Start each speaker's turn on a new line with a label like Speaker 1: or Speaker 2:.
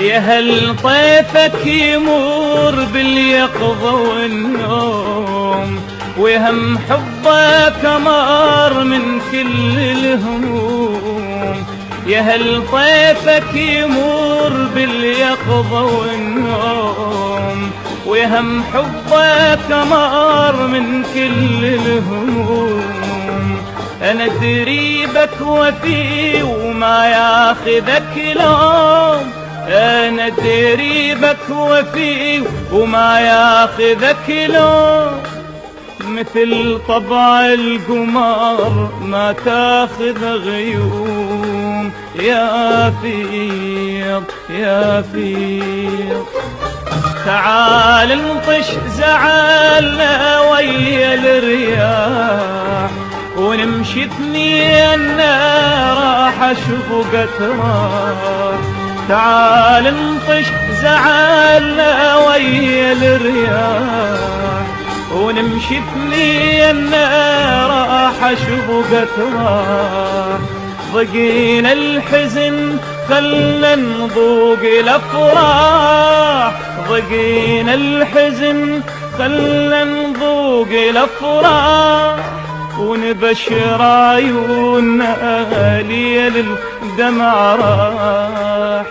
Speaker 1: يا هل طيفك يمر باليقظة والنوم، وهم حبك أمر من كل الهموم. يا هل طيفك يمر باليقظة والنوم، وهم حبك أمر من كل الهموم. أنا دريبك وفي وما ياخذك لوم، أنا دريبك وفي وما ياخذك لوم. مثل طبع القمر ما تاخذ غيوم. يا فيض يا فيض تعال انطش زعلنا ويا الرياح، ونمشي اثنين راح اشوقك راح. تعال انطش زعلنا ويا الرياح، ونمشي اثنين راح اشوقك راح. ضقينا الحزن خلنا نذوق الافراح، ضقينا الحزن خلنا نذوق الافراح. ونبشر عيوننا ليل الدمع راح.